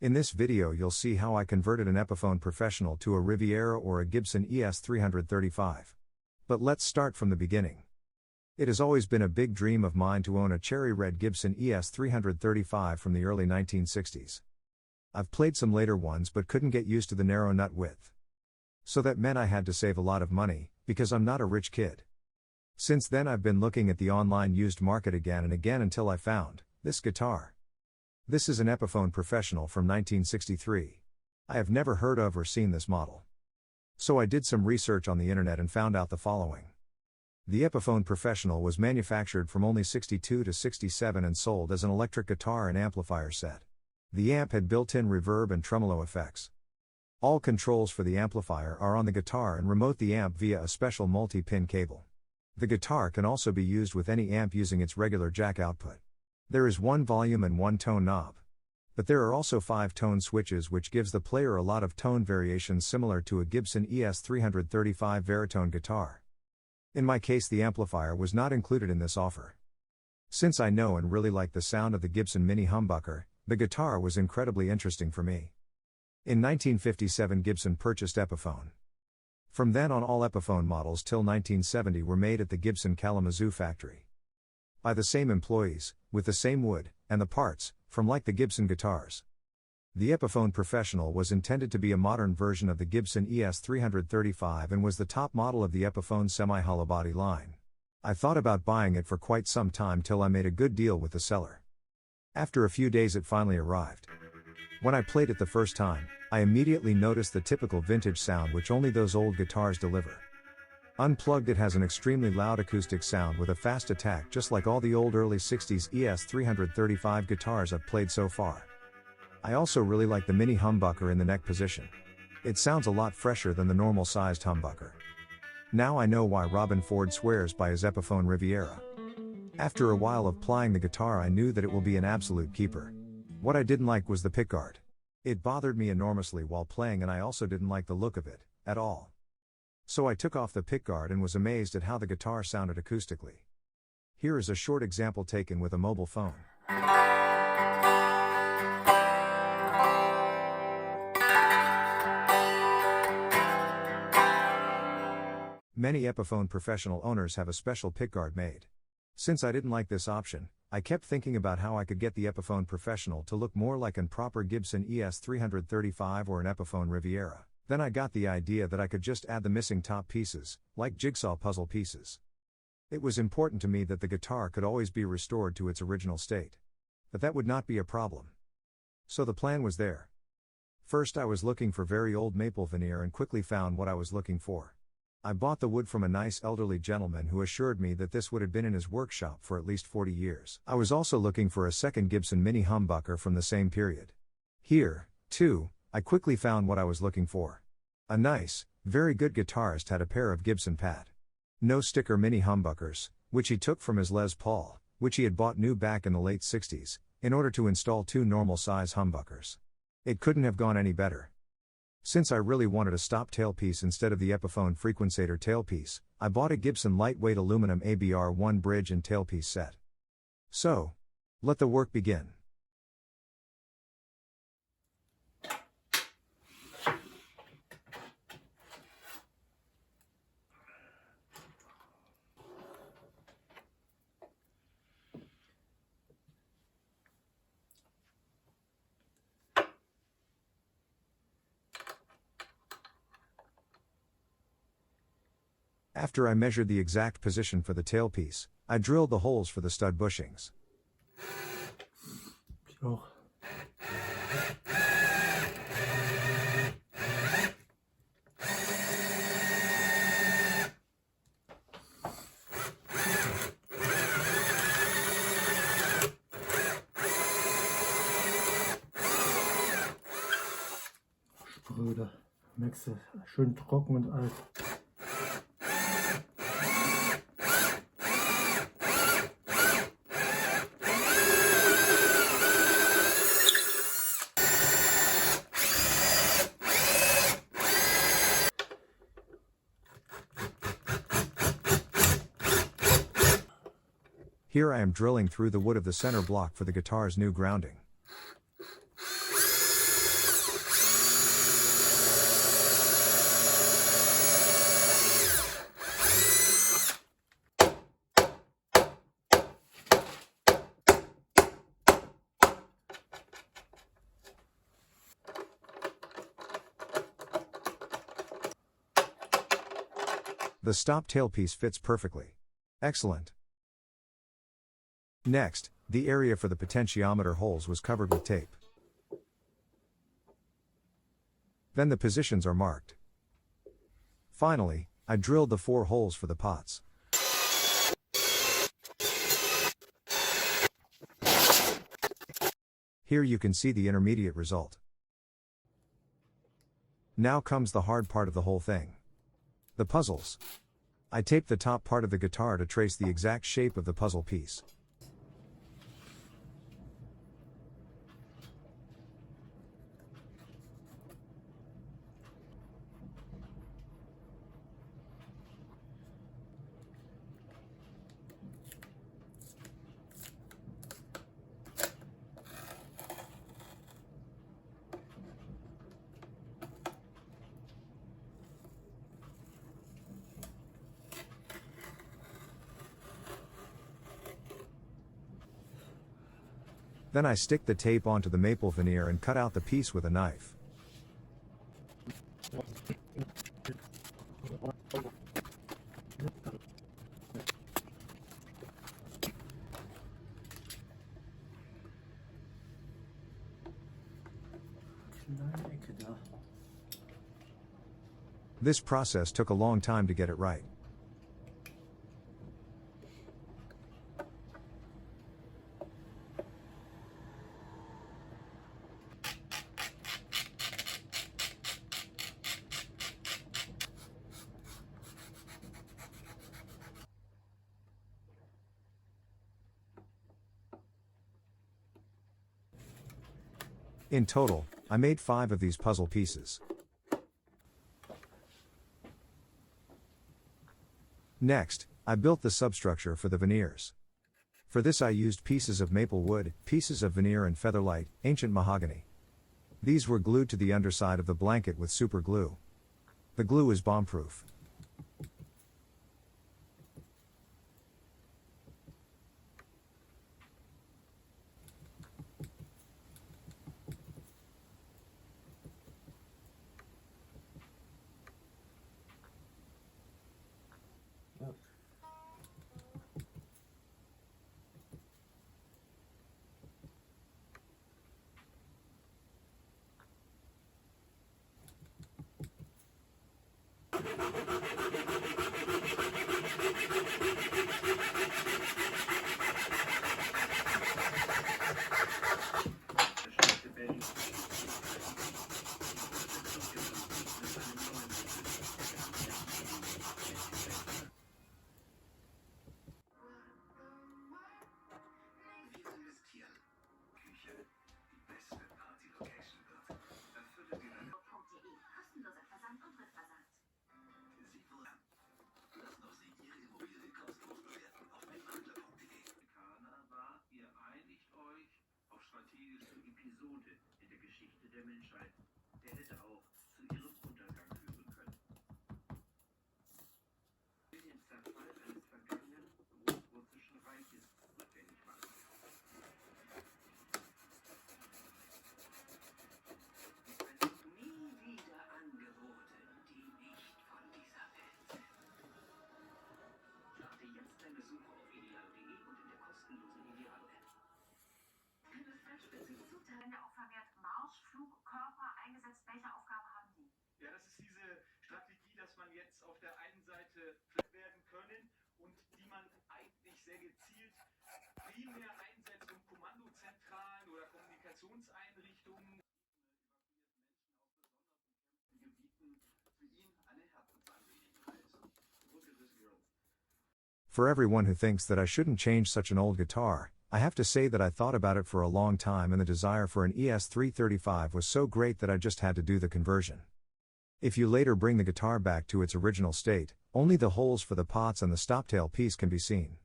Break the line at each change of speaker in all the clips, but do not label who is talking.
In this video you'll see how I converted an Epiphone Professional to a Riviera or a Gibson ES-335. But let's start from the beginning. It has always been a big dream of mine to own a Cherry Red Gibson ES-335 from the early 1960s. I've played some later ones but couldn't get used to the narrow nut width. So that meant I had to save a lot of money, because I'm not a rich kid. Since then I've been looking at the online used market again and again until I found this guitar. This is an Epiphone Professional from 1963. I have never heard of or seen this model. So I did some research on the internet and found out the following. The Epiphone Professional was manufactured from only 62 to 67 and sold as an electric guitar and amplifier set. The amp had built-in reverb and tremolo effects. All controls for the amplifier are on the guitar and remote the amp via a special multi-pin cable. The guitar can also be used with any amp using its regular jack output. There is one volume and one tone knob. But there are also 5 tone switches, which gives the player a lot of tone variations similar to a Gibson ES-335 baritone guitar. In my case, the amplifier was not included in this offer. Since I know and really like the sound of the Gibson Mini humbucker, the guitar was incredibly interesting for me. In 1957 Gibson purchased Epiphone. From then on all Epiphone models till 1970 were made at the Gibson Kalamazoo factory. By the same employees, with the same wood, and the parts, from like the Gibson guitars. The Epiphone Professional was intended to be a modern version of the Gibson ES-335 and was the top model of the Epiphone semi-hollow body line. I thought about buying it for quite some time till I made a good deal with the seller. After a few days it finally arrived. When I played it the first time, I immediately noticed the typical vintage sound which only those old guitars deliver. Unplugged, it has an extremely loud acoustic sound with a fast attack, just like all the old early 60s ES-335 guitars I've played so far. I also really like the mini humbucker in the neck position. It sounds a lot fresher than the normal sized humbucker. Now I know why Robin Ford swears by his Epiphone Riviera. After a while of plying the guitar I knew that it will be an absolute keeper. What I didn't like was the pickguard. It bothered me enormously while playing, and I also didn't like the look of it, at all. So I took off the pickguard and was amazed at how the guitar sounded acoustically. Here is a short example taken with a mobile phone. Many Epiphone Professional owners have a special pickguard made. Since I didn't like this option, I kept thinking about how I could get the Epiphone Professional to look more like an proper Gibson ES-335 or an Epiphone Riviera. Then I got the idea that I could just add the missing top pieces, like jigsaw puzzle pieces. It was important to me that the guitar could always be restored to its original state. But that would not be a problem. So the plan was there. First I was looking for very old maple veneer and quickly found what I was looking for. I bought the wood from a nice elderly gentleman who assured me that this would have been in his workshop for at least 40 years. I was also looking for a second Gibson Mini humbucker from the same period. Here, too, I quickly found what I was looking for. A nice, very good guitarist had a pair of Gibson Pat. No sticker mini humbuckers, which he took from his Les Paul, which he had bought new back in the late 60s, in order to install 2 normal size humbuckers. It couldn't have gone any better. Since I really wanted a stop tailpiece instead of the Epiphone Frequencator tailpiece, I bought a Gibson lightweight aluminum ABR1 bridge and tailpiece set. So, let the work begin. After I measured the exact position for the tailpiece, I drilled the holes for the stud bushings.
Oh. Spröde. Merkst du, schön trocken und alt.
Here I am drilling through the wood of the center block for the guitar's new grounding. The stop tailpiece fits perfectly. Excellent. Next, the area for the potentiometer holes was covered with tape. Then the positions are marked. Finally, I drilled the 4 holes for the pots. Here you can see the intermediate result. Now comes the hard part of the whole thing. The puzzles. I taped the top part of the guitar to trace the exact shape of the puzzle piece. Then I stick the tape onto the maple veneer and cut out the piece with a knife. This process took a long time to get it right. In total, I made 5 of these puzzle pieces. Next, I built the substructure for the veneers. For this I used pieces of maple wood, pieces of veneer and featherlight, ancient mahogany. These were glued to the underside of the blanket with super glue. The glue is bomb-proof.
Der Menschheit, der hätte auch zu ihrem Untergang führen können. Den Zerfall eines vergangenen großrussischen Reiches rückgängig machen. Nie wieder Angebote, die nicht von dieser Welt sind. Starte jetzt deine Suche auf ideal.de und in der kostenlosen Ideal-App.
Liebe Feldspitze, Zutaten auch vermehrt Marsch, Flug, Körper eingesetzt. Welche Aufgabe haben die?
Ja, das ist diese Strategie, dass man jetzt auf der einen Seite flott werden können und die man eigentlich sehr gezielt primär einsetzt, um Kommandozentralen oder Kommunikationseinrichtungen Gebieten für ihn eine Herzensangelegenheit. Look at this girl.
For everyone who thinks that I shouldn't change such an old guitar, I have to say that I thought about it for a long time and the desire for an ES-335 was so great that I just had to do the conversion. If you later bring the guitar back to its original state, only the holes for the pots and the stoptail piece can be seen.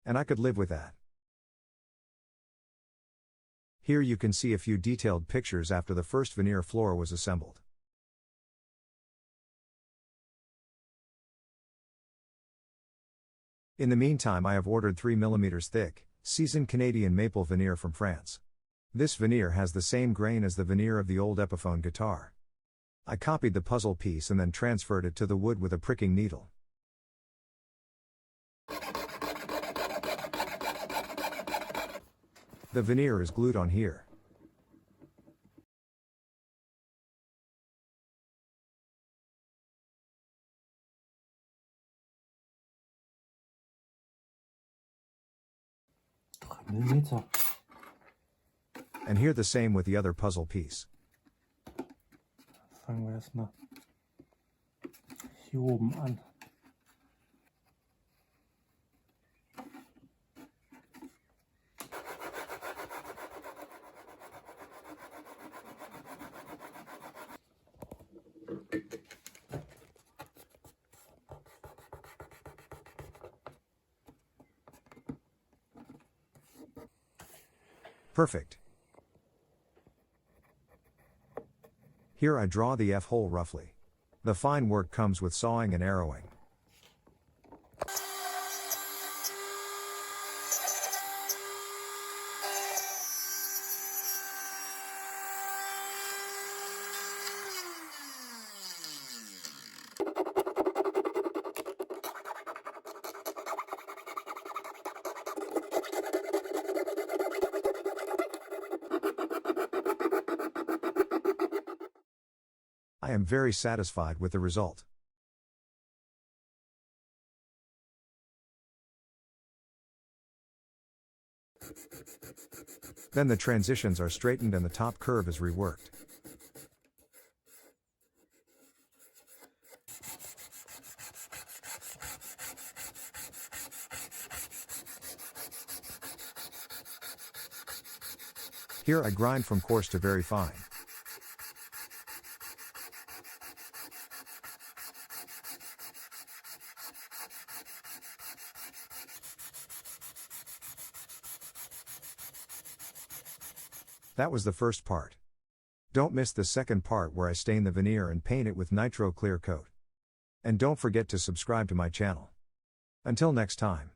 And I could live with that. Here you can see a few detailed pictures after the first veneer floor was assembled. In the meantime, I have ordered 3 mm thick, seasoned Canadian maple veneer from France. This veneer has the same grain as the veneer of the old Epiphone guitar. I copied the puzzle piece and then transferred it to the wood with a pricking needle. The veneer is glued on here.
Millimeter.
And here the same with the other puzzle piece.
Fangen wir erstmal hier oben an.
Perfect. Here I draw the F-hole roughly. The fine work comes with sawing and arrowing. I am very satisfied with the result. Then the transitions are straightened and the top curve is reworked. Here I grind from coarse to very fine. That was the first part. Don't miss the second part where I stain the veneer and paint it with nitro clear coat. And don't forget to subscribe to my channel. Until next time.